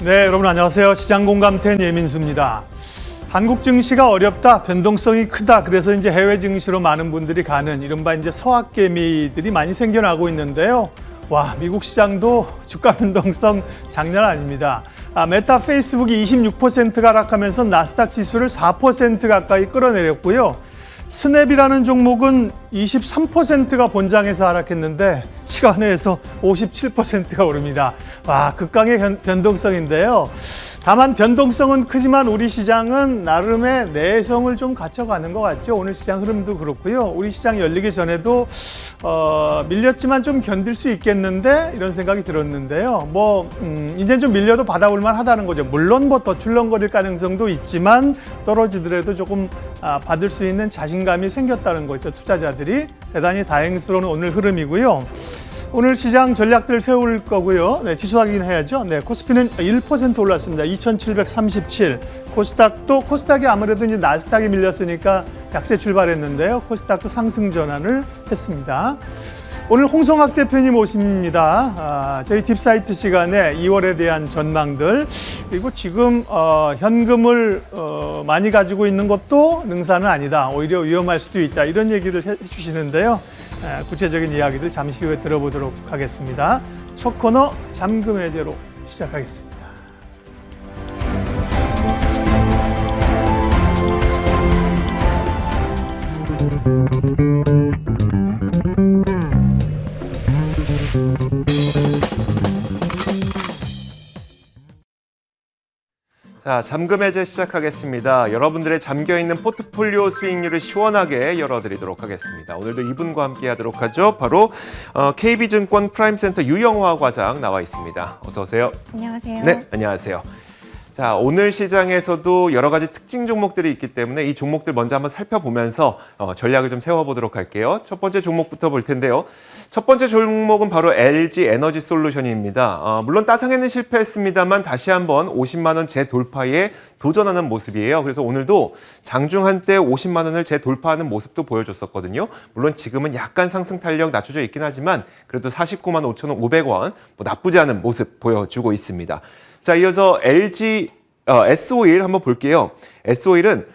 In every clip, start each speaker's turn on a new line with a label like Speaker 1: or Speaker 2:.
Speaker 1: 네, 여러분 안녕하세요. 시장공감텐 예민수입니다. 한국 증시가 어렵다, 변동성이 크다. 그래서 이제 해외 증시로 많은 분들이 가는 이른바 이제 서학개미들이 많이 생겨나고 있는데요. 와, 미국 시장도 주가 변동성 장난 아닙니다. 메타 페이스북이 26%가 하락하면서 나스닥 지수를 4% 가까이 끌어내렸고요. 스냅이라는 종목은 23%가 본장에서 하락했는데 시간에서 57%가 오릅니다. 와, 극강의 변동성인데요. 다만 변동성은 크지만 우리 시장은 나름의 내성을 좀 갖춰가는 것 같죠. 오늘 시장 흐름도 그렇고요. 우리 시장 열리기 전에도 밀렸지만 좀 견딜 수 있겠는데 이런 생각이 들었는데요. 이제 좀 밀려도 받아볼 만하다는 거죠. 물론 더 출렁거릴 가능성도 있지만 떨어지더라도 조금 받을 수 있는 자신감이 생겼다는 거죠. 투자자들이 대단히 다행스러운 오늘 흐름이고요. 오늘 시장 전략들을 세울 거고요. 네, 지수 확인해야죠. 네, 코스피는 1% 올랐습니다. 2,737. 코스닥이 아무래도 이제 나스닥이 밀렸으니까 약세 출발했는데요. 코스닥도 상승 전환을 했습니다. 오늘 홍성학 대표님 오십니다. 저희 딥사이트 시간에 2월에 대한 전망들, 그리고 지금 현금을 많이 가지고 있는 것도 능사는 아니다. 오히려 위험할 수도 있다. 이런 얘기를 해주시는데요. 구체적인 이야기들 잠시 후에 들어보도록 하겠습니다. 첫 코너 잠금 해제로 시작하겠습니다.
Speaker 2: 자, 잠금 해제 시작하겠습니다. 여러분들의 잠겨있는 포트폴리오 수익률을 시원하게 열어드리도록 하겠습니다. 오늘도 이분과 함께 하도록 하죠. 바로 KB증권 프라임센터 유영화 과장 나와 있습니다. 어서 오세요.
Speaker 3: 안녕하세요.
Speaker 2: 네, 안녕하세요. 자, 오늘 시장에서도 여러 가지 특징 종목들이 있기 때문에 이 종목들 먼저 한번 살펴보면서 전략을 좀 세워보도록 할게요. 첫 번째 종목부터 볼 텐데요. 첫 번째 종목은 바로 LG 에너지 솔루션입니다. 물론 따상에는 실패했습니다만 다시 한번 50만 원 재돌파에 도전하는 모습이에요. 그래서 오늘도 장중 한때 50만 원을 재돌파하는 모습도 보여줬었거든요. 물론 지금은 약간 상승 탄력 낮춰져 있긴 하지만 그래도 49만 5,500원 나쁘지 않은 모습 보여주고 있습니다. 자, 이어서 LG S-오일 한번 볼게요. S-오일은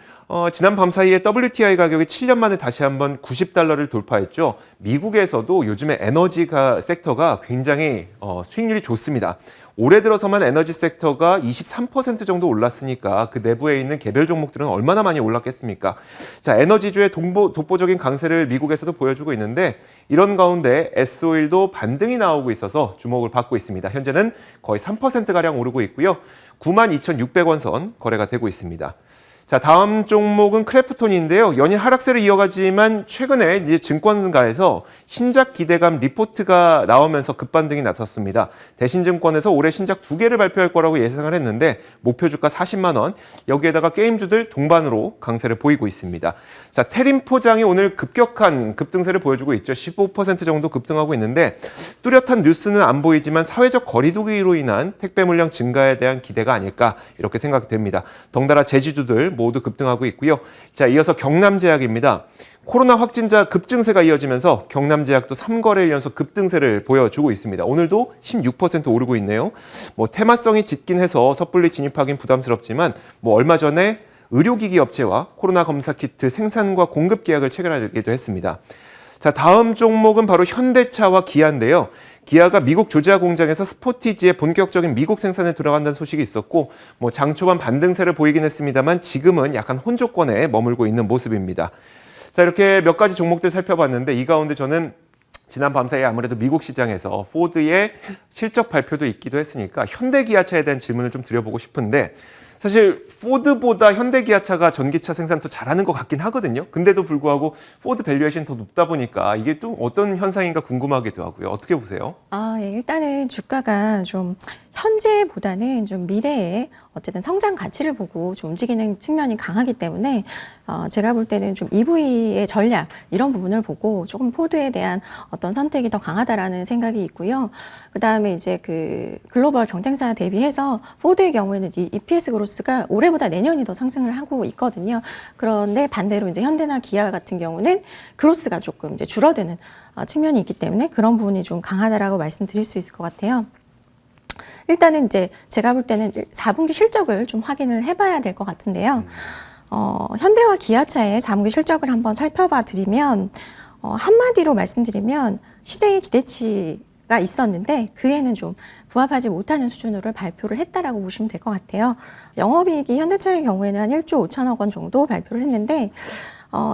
Speaker 2: 지난 밤 사이에 WTI 가격이 7년 만에 다시 한번 $90를 돌파했죠. 미국에서도 요즘에 에너지가 섹터가 굉장히 수익률이 좋습니다. 올해 들어서만 에너지 섹터가 23% 정도 올랐으니까 그 내부에 있는 개별 종목들은 얼마나 많이 올랐겠습니까? 자, 에너지주의 독보적인 강세를 미국에서도 보여주고 있는데 이런 가운데 S-오일도 반등이 나오고 있어서 주목을 받고 있습니다. 현재는 거의 3%가량 오르고 있고요. 92,600원 선 거래가 되고 있습니다. 자, 다음 종목은 크래프톤인데요. 연일 하락세를 이어가지만 최근에 이제 증권가에서 신작 기대감 리포트가 나오면서 급반등이 나섰습니다. 대신증권에서 올해 신작 2개를 발표할 거라고 예상을 했는데 목표 주가 40만 원. 여기에다가 게임주들 동반으로 강세를 보이고 있습니다. 자, 테림포장이 오늘 급격한 급등세를 보여주고 있죠. 15% 정도 급등하고 있는데 뚜렷한 뉴스는 안 보이지만 사회적 거리두기로 인한 택배 물량 증가에 대한 기대가 아닐까 이렇게 생각됩니다. 덩달아 제주주들 모두 급등하고 있고요. 자, 이어서 경남제약입니다. 코로나 확진자 급증세가 이어지면서 경남제약도 3거래일 연속 급등세를 보여주고 있습니다. 오늘도 16% 오르고 있네요. 테마성이 짙긴 해서 섣불리 진입하긴 부담스럽지만 얼마 전에 의료기기 업체와 코로나 검사 키트 생산과 공급 계약을 체결하기도 했습니다. 자, 다음 종목은 바로 현대차와 기아인데요. 기아가 미국 조지아 공장에서 스포티지의 본격적인 미국 생산에 들어간다는 소식이 있었고 장 초반 반등세를 보이긴 했습니다만 지금은 약간 혼조권에 머물고 있는 모습입니다. 자, 이렇게 몇 가지 종목들 살펴봤는데 이 가운데 저는 지난 밤 사이에 아무래도 미국 시장에서 포드의 실적 발표도 있기도 했으니까 현대기아차에 대한 질문을 좀 드려보고 싶은데 사실 포드보다 현대기아차가 전기차 생산 더 잘하는 것 같긴 하거든요. 근데도 불구하고 포드 밸류에이션이 더 높다 보니까 이게 또 어떤 현상인가 궁금하기도 하고요. 어떻게 보세요?
Speaker 3: 예, 일단은 주가가 좀 현재보다는 좀 미래에 어쨌든 성장 가치를 보고 좀 움직이는 측면이 강하기 때문에 제가 볼 때는 좀 EV의 전략 이런 부분을 보고 조금 포드에 대한 어떤 선택이 더 강하다라는 생각이 있고요. 그다음에 이제 그 글로벌 경쟁사 대비해서 포드의 경우에는 이 EPS 그로스가 올해보다 내년이 더 상승을 하고 있거든요. 그런데 반대로 이제 현대나 기아 같은 경우는 그로스가 조금 이제 줄어드는 측면이 있기 때문에 그런 부분이 좀 강하다라고 말씀드릴 수 있을 것 같아요. 일단은 이제 제가 볼 때는 4분기 실적을 좀 확인을 해봐야 될 것 같은데요. 현대와 기아차의 4분기 실적을 한번 살펴봐 드리면 한마디로 말씀드리면 시장의 기대치가 있었는데 그에는 좀 부합하지 못하는 수준으로 발표를 했다라고 보시면 될 것 같아요. 영업이익이 현대차의 경우에는 한 1조 5천억 원 정도 발표를 했는데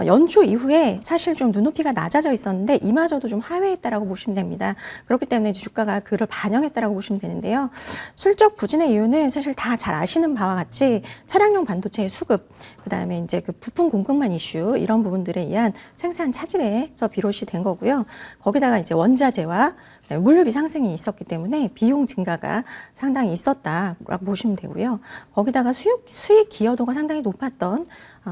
Speaker 3: 연초 이후에 사실 좀 눈높이가 낮아져 있었는데 이마저도 좀 하회했다라고 보시면 됩니다. 그렇기 때문에 이제 주가가 그를 반영했다라고 보시면 되는데요. 실적 부진의 이유는 사실 다 잘 아시는 바와 같이 차량용 반도체의 수급, 그다음에 이제 그 부품 공급망 이슈 이런 부분들에 의한 생산 차질에서 비롯이 된 거고요. 거기다가 이제 원자재와 물류비 상승이 있었기 때문에 비용 증가가 상당히 있었다라고 보시면 되고요. 거기다가 수익 기여도가 상당히 높았던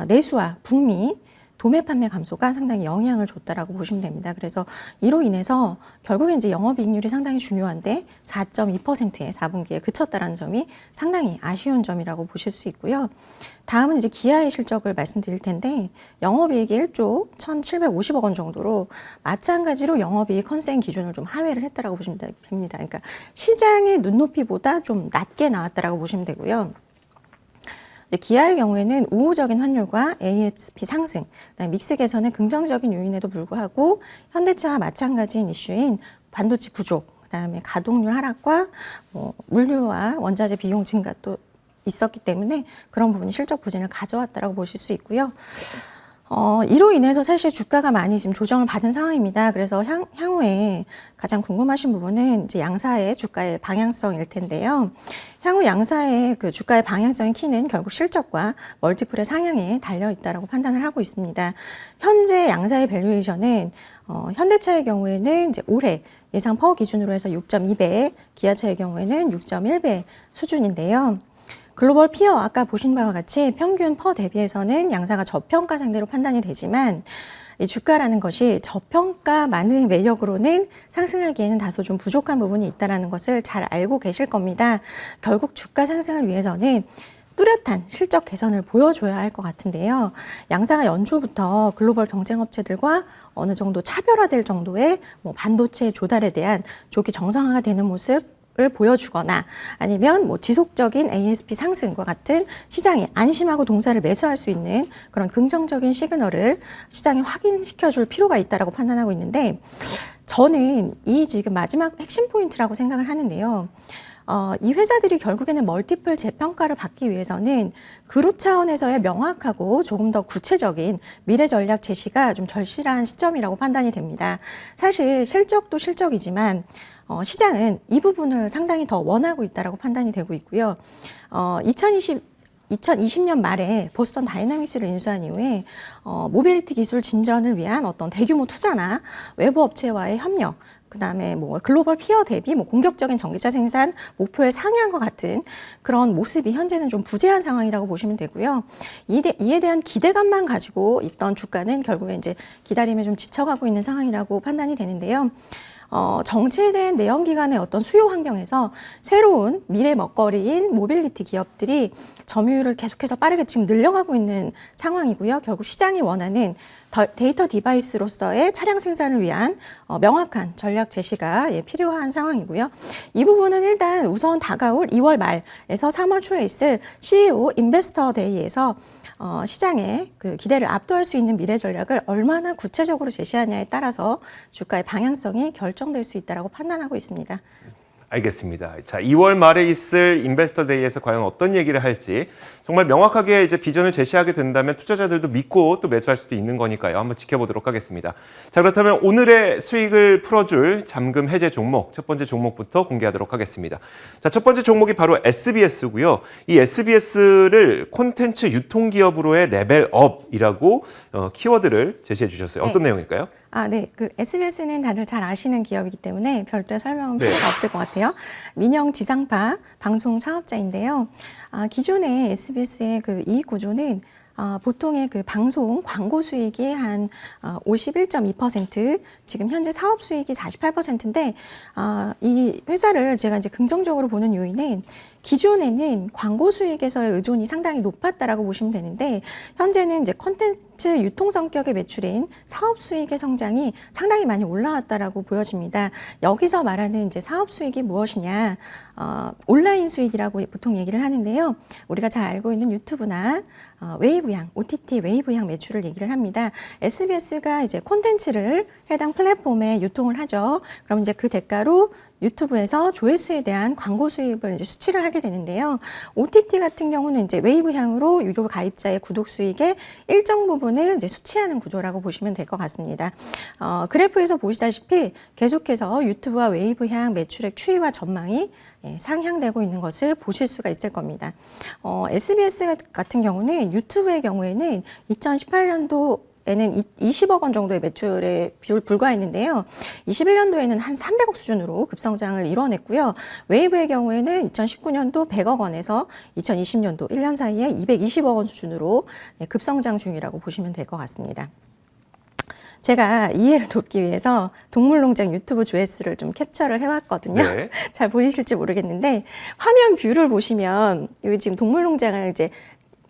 Speaker 3: 내수와 북미 도매 판매 감소가 상당히 영향을 줬다라고 보시면 됩니다. 그래서 이로 인해서 결국에 이제 영업이익률이 상당히 중요한데 4.2%에 4분기에 그쳤다라는 점이 상당히 아쉬운 점이라고 보실 수 있고요. 다음은 이제 기아의 실적을 말씀드릴 텐데 영업이익이 1조 1,750억 원 정도로 마찬가지로 영업이익 컨센 기준을 좀 하회를 했다라고 보시면 됩니다. 그러니까 시장의 눈높이보다 좀 낮게 나왔다라고 보시면 되고요. 기아의 경우에는 우호적인 환율과 ASP 상승, 그다음에 믹스 개선의 긍정적인 요인에도 불구하고 현대차와 마찬가지인 이슈인 반도체 부족, 그다음에 가동률 하락과 물류와 원자재 비용 증가도 있었기 때문에 그런 부분이 실적 부진을 가져왔다라고 보실 수 있고요. 이로 인해서 사실 주가가 많이 지금 조정을 받은 상황입니다. 그래서 향후에 가장 궁금하신 부분은 이제 양사의 주가의 방향성일 텐데요. 향후 양사의 그 주가의 방향성의 키는 결국 실적과 멀티플의 상향에 달려 있다라고 판단을 하고 있습니다. 현재 양사의 밸류에이션은 현대차의 경우에는 이제 올해 예상 퍼 기준으로 해서 6.2배, 기아차의 경우에는 6.1배 수준인데요. 글로벌 피어 아까 보신 바와 같이 평균 퍼 대비해서는 양사가 저평가 상대로 판단이 되지만 이 주가라는 것이 저평가만의 매력으로는 상승하기에는 다소 좀 부족한 부분이 있다는 것을 잘 알고 계실 겁니다. 결국 주가 상승을 위해서는 뚜렷한 실적 개선을 보여줘야 할 것 같은데요. 양사가 연초부터 글로벌 경쟁업체들과 어느 정도 차별화될 정도의 반도체 조달에 대한 조기 정상화가 되는 모습 을 보여주거나 아니면 지속적인 ASP 상승과 같은 시장이 안심하고 동사를 매수할 수 있는 그런 긍정적인 시그널을 시장에 확인시켜 줄 필요가 있다고 판단하고 있는데 저는 이 지금 마지막 핵심 포인트라고 생각을 하는데요. 이 회사들이 결국에는 멀티플 재평가를 받기 위해서는 그룹 차원에서의 명확하고 조금 더 구체적인 미래 전략 제시가 좀 절실한 시점이라고 판단이 됩니다. 사실 실적도 실적이지만 시장은 이 부분을 상당히 더 원하고 있다고 판단이 되고 있고요. 2020년 말에 보스턴 다이나믹스를 인수한 이후에 모빌리티 기술 진전을 위한 어떤 대규모 투자나 외부 업체와의 협력, 그다음에 글로벌 피어 대비 공격적인 전기차 생산 목표의 상향과 같은 그런 모습이 현재는 좀 부재한 상황이라고 보시면 되고요. 이에 대한 기대감만 가지고 있던 주가는 결국에 이제 기다림에 좀 지쳐가고 있는 상황이라고 판단이 되는데요. 정체된 내연기관의 어떤 수요 환경에서 새로운 미래 먹거리인 모빌리티 기업들이 점유율을 계속해서 빠르게 지금 늘려가고 있는 상황이고요. 결국 시장이 원하는 데이터 디바이스로서의 차량 생산을 위한 명확한 전략 제시가 필요한 상황이고요. 이 부분은 일단 우선 다가올 2월 말에서 3월 초에 있을 CEO 인베스터 데이에서 시장의 그 기대를 압도할 수 있는 미래 전략을 얼마나 구체적으로 제시하냐에 따라서 주가의 방향성이 결정될 수 있다고 판단하고 있습니다.
Speaker 2: 알겠습니다. 자, 2월 말에 있을 인베스터 데이에서 과연 어떤 얘기를 할지 정말 명확하게 이제 비전을 제시하게 된다면 투자자들도 믿고 또 매수할 수도 있는 거니까요. 한번 지켜보도록 하겠습니다. 자, 그렇다면 오늘의 수익을 풀어줄 잠금 해제 종목, 첫 번째 종목부터 공개하도록 하겠습니다. 자, 첫 번째 종목이 바로 SBS고요. 이 SBS를 콘텐츠 유통기업으로의 레벨업이라고 키워드를 제시해 주셨어요. 어떤 내용일까요?
Speaker 3: 네. 그 SBS는 다들 잘 아시는 기업이기 때문에 별도의 설명은 필요가 없을 것 같아요. 민영 지상파 방송 사업자인데요. 기존의 SBS의 그 이익 구조는 보통의 그 방송 광고 수익이 한 51.2%, 지금 현재 사업 수익이 48%인데 이 회사를 제가 이제 긍정적으로 보는 요인은 기존에는 광고 수익에서의 의존이 상당히 높았다라고 보시면 되는데 현재는 이제 콘텐츠 유통 성격의 매출인 사업 수익의 성장이 상당히 많이 올라왔다라고 보여집니다. 여기서 말하는 이제 사업 수익이 무엇이냐? 온라인 수익이라고 보통 얘기를 하는데요. 우리가 잘 알고 있는 유튜브나 웨이브향, OTT 웨이브향 매출을 얘기를 합니다. SBS가 이제 콘텐츠를 해당 플랫폼에 유통을 하죠. 그럼 이제 그 대가로 유튜브에서 조회수에 대한 광고 수입을 이제 수치를 하게 되는데요. OTT 같은 경우는 이제 웨이브향으로 유료 가입자의 구독 수익의 일정 부분을 이제 수치하는 구조라고 보시면 될 것 같습니다. 그래프에서 보시다시피 계속해서 유튜브와 웨이브향 매출액 추이와 전망이 상향되고 있는 것을 보실 수가 있을 겁니다. SBS 같은 경우는 유튜브의 경우에는 2018년도 에는 20억 원 정도의 매출에 불과했는데요. 21년도에는 한 300억 수준으로 급성장을 이뤄냈고요. 웨이브의 경우에는 2019년도 100억 원에서 2020년도 1년 사이에 220억 원 수준으로 급성장 중이라고 보시면 될 것 같습니다. 제가 이해를 돕기 위해서 동물농장 유튜브 조회수를 좀 캡처를 해왔거든요.
Speaker 2: 네.
Speaker 3: 잘 보이실지 모르겠는데 화면 뷰를 보시면 여기 지금 동물농장을 이제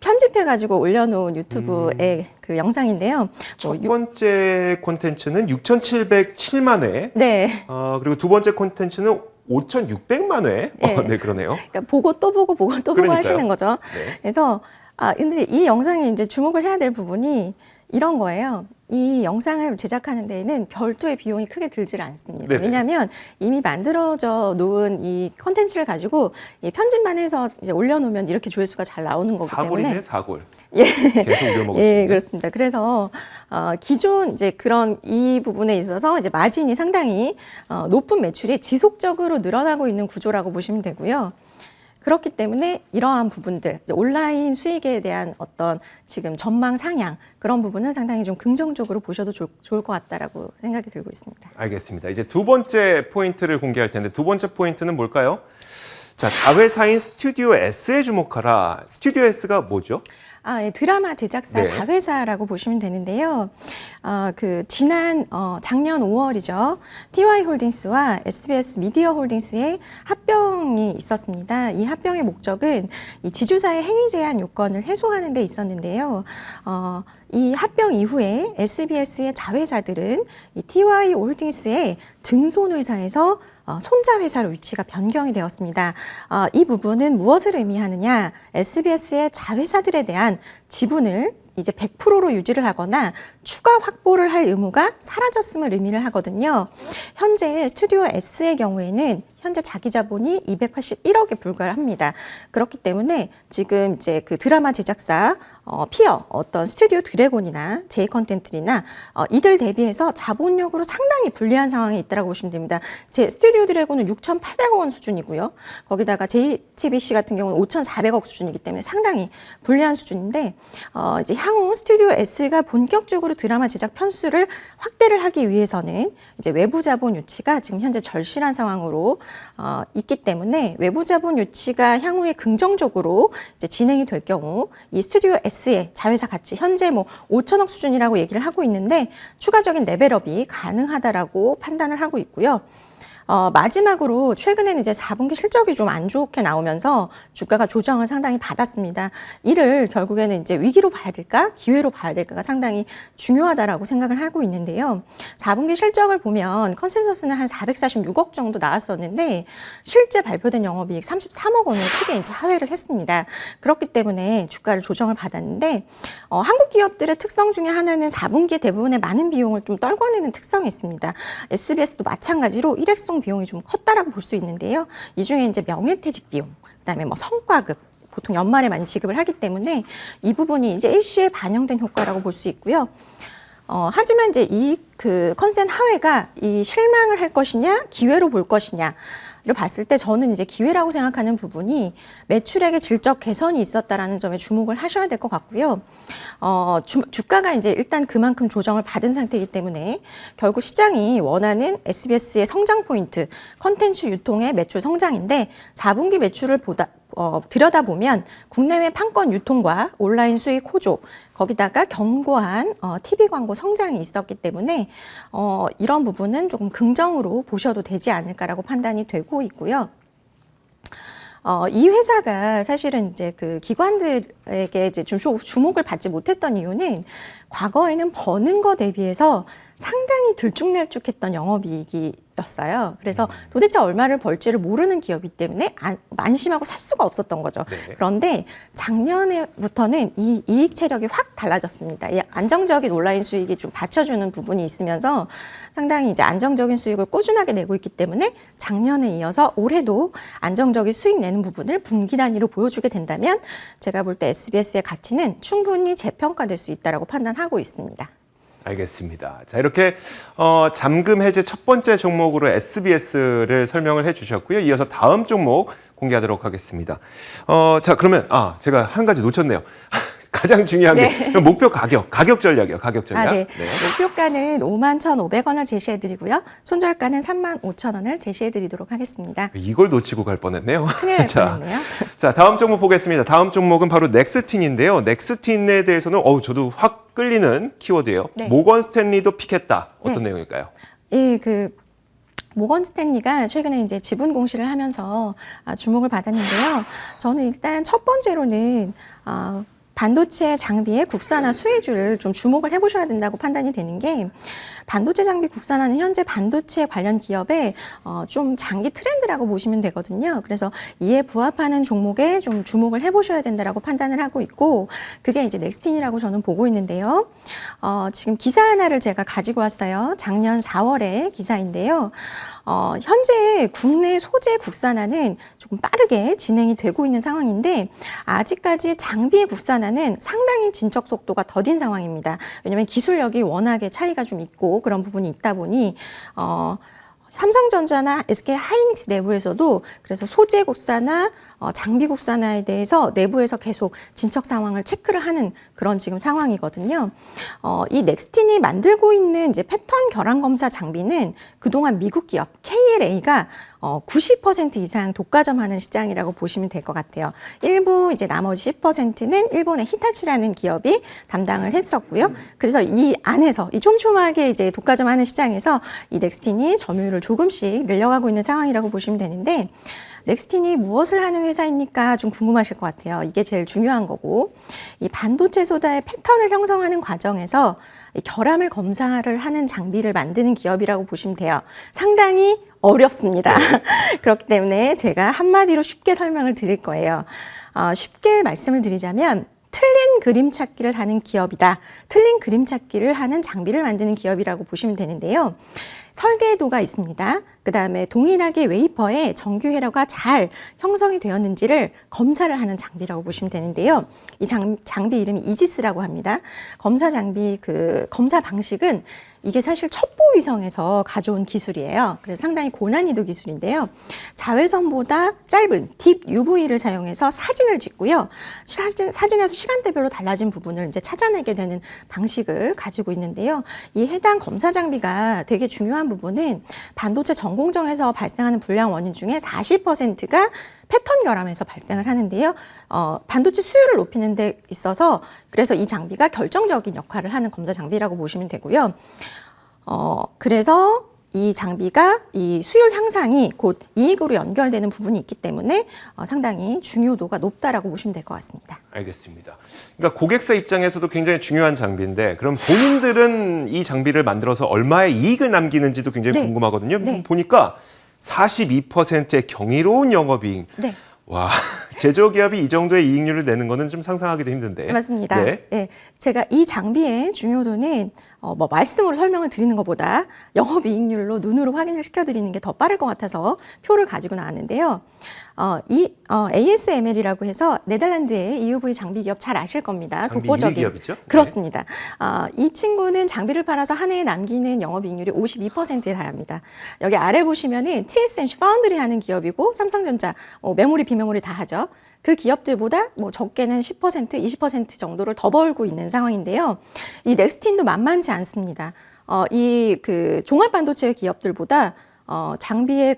Speaker 3: 편집해가지고 올려놓은 유튜브의 그 영상인데요.
Speaker 2: 첫 번째 콘텐츠는 6,707만 회.
Speaker 3: 네.
Speaker 2: 그리고 두 번째 콘텐츠는 5,600만 회.
Speaker 3: 네.
Speaker 2: 네, 그러네요.
Speaker 3: 그러니까 보고 또 보고 보고 또 보고
Speaker 2: 그러니까요.
Speaker 3: 하시는 거죠.
Speaker 2: 네.
Speaker 3: 그래서 근데 이 영상에 이제 주목을 해야 될 부분이 이런 거예요. 이 영상을 제작하는 데에는 별도의 비용이 크게 들지를 않습니다.
Speaker 2: 네네.
Speaker 3: 왜냐하면 이미 만들어져 놓은 이 컨텐츠를 가지고 편집만 해서 이제 올려놓으면 이렇게 조회수가 잘 나오는 거기 때문에.
Speaker 2: 사골이네, 사골.
Speaker 3: 예.
Speaker 2: 계속 우려먹을 수
Speaker 3: 예,
Speaker 2: 있는.
Speaker 3: 그렇습니다. 그래서 기존 이제 그런 이 부분에 있어서 이제 마진이 상당히 높은 매출이 지속적으로 늘어나고 있는 구조라고 보시면 되고요. 그렇기 때문에 이러한 부분들, 온라인 수익에 대한 어떤 지금 전망 상향 그런 부분은 상당히 좀 긍정적으로 보셔도 좋을 것 같다라고 생각이 들고 있습니다.
Speaker 2: 알겠습니다. 이제 두 번째 포인트를 공개할 텐데 두 번째 포인트는 뭘까요? 자, 자회사인 스튜디오 S에 주목하라. 스튜디오 S가 뭐죠?
Speaker 3: 예, 드라마 제작사
Speaker 2: 네.
Speaker 3: 자회사라고 보시면 되는데요. 지난 작년 5월이죠. TY홀딩스와 SBS 미디어 홀딩스의 합병이 있었습니다. 이 합병의 목적은 이 지주사의 행위 제한 요건을 해소하는 데 있었는데요. 이 합병 이후에 SBS의 자회사들은 이 TY홀딩스의 증손회사에서 손자회사로 위치가 변경이 되었습니다. 이 부분은 무엇을 의미하느냐? SBS의 자회사들에 대한 지분을 이제 100%로 유지를 하거나 추가 확보를 할 의무가 사라졌음을 의미를 하거든요. 현재 스튜디오 S의 경우에는 현재 자기 자본이 281억에 불과합니다. 그렇기 때문에 지금 이제 그 드라마 제작사 피어 어떤 스튜디오 드래곤이나 제이 컨텐츠나 이들 대비해서 자본력으로 상당히 불리한 상황에 있다고 보시면 됩니다. 제 스튜디오 드래곤은 6,800억 원 수준이고요. 거기다가 JTBC 같은 경우는 5,400억 수준이기 때문에 상당히 불리한 수준인데 이제 향후 스튜디오 S가 본격적으로 드라마 제작 편수를 확대를 하기 위해서는 이제 외부 자본 유치가 지금 현재 절실한 상황으로 있기 때문에 외부 자본 유치가 향후에 긍정적으로 이제 진행이 될 경우 이 스튜디오 S의 자회사 가치 현재 뭐 5천억 수준이라고 얘기를 하고 있는데 추가적인 레벨업이 가능하다라고 판단을 하고 있고요. 마지막으로 최근에는 이제 4분기 실적이 좀 안 좋게 나오면서 주가가 조정을 상당히 받았습니다. 이를 결국에는 이제 위기로 봐야 될까, 기회로 봐야 될까가 상당히 중요하다라고 생각을 하고 있는데요. 4분기 실적을 보면 컨센서스는 한 446억 정도 나왔었는데 실제 발표된 영업이익 33억 원을 크게 이제 하회를 했습니다. 그렇기 때문에 주가를 조정을 받았는데 한국 기업들의 특성 중에 하나는 4분기에 대부분의 많은 비용을 좀 떨궈내는 특성이 있습니다. SBS도 마찬가지로 일회성 비용이 좀 컸다라고 볼 수 있는데요. 이 중에 이제 명예퇴직 비용, 그다음에 뭐 성과급 보통 연말에 많이 지급을 하기 때문에 이 부분이 이제 일시에 반영된 효과라고 볼 수 있고요. 하지만 이제 이 그 컨센 하회가 이 실망을 할 것이냐, 기회로 볼 것이냐를 봤을 때 저는 이제 기회라고 생각하는 부분이 매출액의 질적 개선이 있었다라는 점에 주목을 하셔야 될 것 같고요. 주가가 이제 일단 그만큼 조정을 받은 상태이기 때문에 결국 시장이 원하는 SBS의 성장 포인트, 컨텐츠 유통의 매출 성장인데 4분기 매출을 들여다보면 국내외 판권 유통과 온라인 수익 호조, 거기다가 견고한 TV 광고 성장이 있었기 때문에 이런 부분은 조금 긍정으로 보셔도 되지 않을까라고 판단이 되고 있고요. 이 회사가 사실은 이제 그 기관들에게 이제 좀 주목을 받지 못했던 이유는 과거에는 버는 거 대비해서 상당히 들쭉날쭉했던 영업이익이었어요. 그래서 도대체 얼마를 벌지를 모르는 기업이기 때문에 안심하고 살 수가 없었던 거죠.
Speaker 2: 네.
Speaker 3: 그런데 작년부터는 이 이익 체력이 확 달라졌습니다. 이 안정적인 온라인 수익이 좀 받쳐주는 부분이 있으면서 상당히 이제 안정적인 수익을 꾸준하게 내고 있기 때문에 작년에 이어서 올해도 안정적인 수익 내는 부분을 분기 단위로 보여주게 된다면 제가 볼 때 SBS의 가치는 충분히 재평가될 수 있다고 판단하고 있습니다.
Speaker 2: 알겠습니다. 자, 이렇게 잠금 해제 첫 번째 종목으로 SBS를 설명을 해주셨고요. 이어서 다음 종목 공개하도록 하겠습니다. 자, 그러면 제가 한 가지 놓쳤네요. 가장 중요한 게 목표 가격 전략이요. 가격 전략.
Speaker 3: 네. 목표가는 51,500원을 제시해드리고요. 손절가는 35,000원을 제시해드리도록 하겠습니다.
Speaker 2: 이걸 놓치고 갈 뻔했네요.
Speaker 3: 큰일 날 뻔했네요.
Speaker 2: 자, 다음 종목 보겠습니다. 다음 종목은 바로 넥스틴인데요. 넥스틴에 대해서는 저도 확 끌리는 키워드예요.
Speaker 3: 네.
Speaker 2: 모건 스탠리도 픽했다. 어떤 내용일까요?
Speaker 3: 예, 모건 스탠리가 최근에 이제 지분 공시를 하면서 주목을 받았는데요. 저는 일단 첫 번째로는 반도체 장비의 국산화 수혜주를 좀 주목을 해보셔야 된다고 판단이 되는 게 반도체 장비 국산화는 현재 반도체 관련 기업의 좀 장기 트렌드라고 보시면 되거든요. 그래서 이에 부합하는 종목에 좀 주목을 해보셔야 된다라고 판단을 하고 있고 그게 이제 넥스틴이라고 저는 보고 있는데요. 지금 기사 하나를 제가 가지고 왔어요. 작년 4월에 기사인데요. 현재 국내 소재 국산화는 조금 빠르게 진행이 되고 있는 상황인데 아직까지 장비의 국산화는 상당히 진척 속도가 더딘 상황입니다. 왜냐하면 기술력이 워낙에 차이가 좀 있고 그런 부분이 있다 보니 삼성전자나 SK 하이닉스 내부에서도 그래서 소재 국산화, 장비 국산화에 대해서 내부에서 계속 진척 상황을 체크를 하는 그런 지금 상황이거든요. 이 넥스틴이 만들고 있는 이제 패턴 결함 검사 장비는 그동안 미국 기업 KLA가 90% 이상 독과점하는 시장이라고 보시면 될 것 같아요. 일부 이제 나머지 10%는 일본의 히타치라는 기업이 담당을 했었고요. 그래서 이 안에서 이 촘촘하게 이제 독과점하는 시장에서 이 넥스틴이 점유율을 조금씩 늘려가고 있는 상황이라고 보시면 되는데 넥스틴이 무엇을 하는 회사입니까? 좀 궁금하실 것 같아요. 이게 제일 중요한 거고 이 반도체 소자의 패턴을 형성하는 과정에서 이 결함을 검사를 하는 장비를 만드는 기업이라고 보시면 돼요. 상당히 어렵습니다. 그렇기 때문에 제가 한마디로 쉽게 설명을 드릴 거예요. 쉽게 말씀을 드리자면 틀린 그림 찾기를 하는 기업이다. 틀린 그림 찾기를 하는 장비를 만드는 기업이라고 보시면 되는데요. 설계도가 있습니다. 그 다음에 동일하게 웨이퍼에 정규 회로가 잘 형성이 되었는지를 검사를 하는 장비라고 보시면 되는데요. 이 장비 이름이 이지스라고 합니다. 검사 장비 검사 방식은 이게 사실 첩보위성에서 가져온 기술이에요. 그래서 상당히 고난이도 기술인데요. 자외선보다 짧은 딥 UV를 사용해서 사진을 찍고요. 사진에서 시간대별로 달라진 부분을 이제 찾아내게 되는 방식을 가지고 있는데요. 이 해당 검사 장비가 되게 중요한 부분은 반도체 전공정에서 발생하는 불량 원인 중에 40%가 패턴 결함에서 발생을 하는데요. 반도체 수율을 높이는 데 있어서 그래서 이 장비가 결정적인 역할을 하는 검사 장비라고 보시면 되고요. 그래서 이 장비가 이 수율 향상이 곧 이익으로 연결되는 부분이 있기 때문에 상당히 중요도가 높다라고 보시면 될 것 같습니다.
Speaker 2: 알겠습니다. 그러니까 고객사 입장에서도 굉장히 중요한 장비인데 그럼 본인들은 이 장비를 만들어서 얼마의 이익을 남기는지도 굉장히
Speaker 3: 네.
Speaker 2: 궁금하거든요.
Speaker 3: 네.
Speaker 2: 보니까 42%의 경이로운 영업이익.
Speaker 3: 네.
Speaker 2: 와, 제조기업이 이 정도의 이익률을 내는 거는 좀 상상하기도 힘든데.
Speaker 3: 맞습니다.
Speaker 2: 네.
Speaker 3: 네, 제가 이 장비의 중요도는 말씀으로 설명을 드리는 것보다 영업이익률로 눈으로 확인을 시켜드리는 게 더 빠를 것 같아서 표를 가지고 나왔는데요. ASML이라고 해서 네덜란드의 EUV 장비 기업 잘 아실 겁니다.
Speaker 2: 장비
Speaker 3: 독보적인
Speaker 2: 1위 기업이죠?
Speaker 3: 그렇습니다. 이 친구는 장비를 팔아서 한 해에 남기는 영업이익률이 52%에 달합니다. 여기 아래 보시면은 TSMC 파운드리 하는 기업이고 삼성전자 메모리 비메모리 다 하죠. 그 기업들보다 적게는 10%, 20% 정도를 더 벌고 있는 상황인데요. 이 넥스틴도 만만치 않습니다. 이 종합 반도체 기업들보다 장비의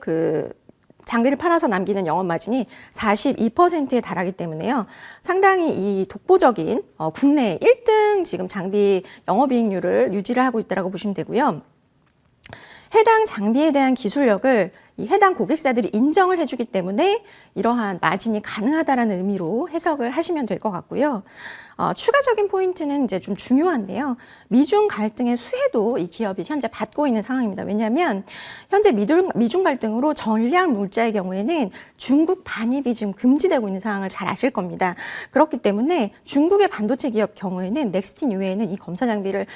Speaker 3: 장비를 팔아서 남기는 영업 마진이 42%에 달하기 때문에요. 상당히 이 독보적인 국내 1등 지금 장비 영업이익률을 유지를 하고 있다고 보시면 되고요. 해당 장비에 대한 기술력을 이 해당 고객사들이 인정을 해주기 때문에 이러한 마진이 가능하다라는 의미로 해석을 하시면 될 것 같고요. 추가적인 포인트는 이제 좀 중요한데요. 미중 갈등의 수혜도 이 기업이 현재 받고 있는 상황입니다. 왜냐하면 현재 미중 갈등으로 전략 물자의 경우에는 중국 반입이 지금 금지되고 있는 상황을 잘 아실 겁니다. 그렇기 때문에 중국의 반도체 기업 경우에는 넥스틴 이외에는 이 검사 장비를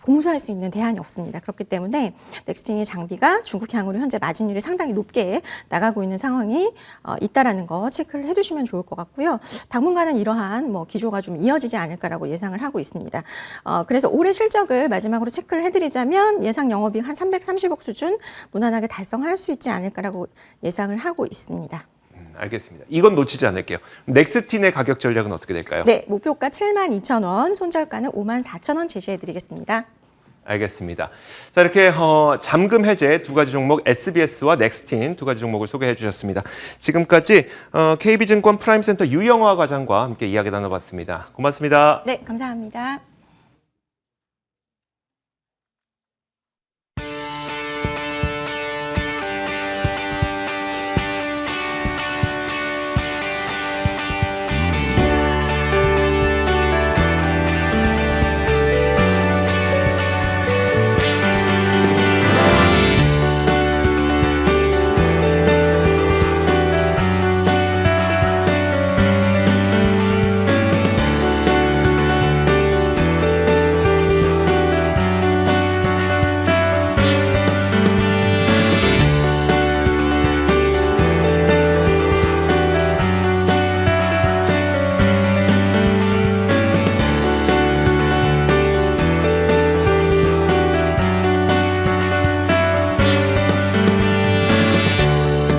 Speaker 3: 공수할 수 있는 대안이 없습니다. 그렇기 때문에 넥스틴의 장비가 중국향으로 현재 마진율이 상당히 높게 나가고 있는 상황이 있다라는 거 체크를 해두시면 좋을 것 같고요. 당분간은 이러한 기조가 좀 이어지지 않을까라고 예상을 하고 있습니다. 그래서 올해 실적을 마지막으로 체크를 해드리자면 예상 영업이익 한 330억 수준 무난하게 달성할 수 있지 않을까라고 예상을 하고 있습니다.
Speaker 2: 알겠습니다. 이건 놓치지 않을게요. 넥스틴의 가격 전략은 어떻게 될까요?
Speaker 3: 네, 목표가 72,000원, 손절가는 54,000원 제시해드리겠습니다.
Speaker 2: 알겠습니다. 자, 이렇게 잠금 해제 두 가지 종목 SBS와 넥스틴 두 가지 종목을 소개해 주셨습니다. 지금까지 KB증권 프라임센터 유영화 과장과 함께 이야기 나눠봤습니다. 고맙습니다.
Speaker 3: 네, 감사합니다.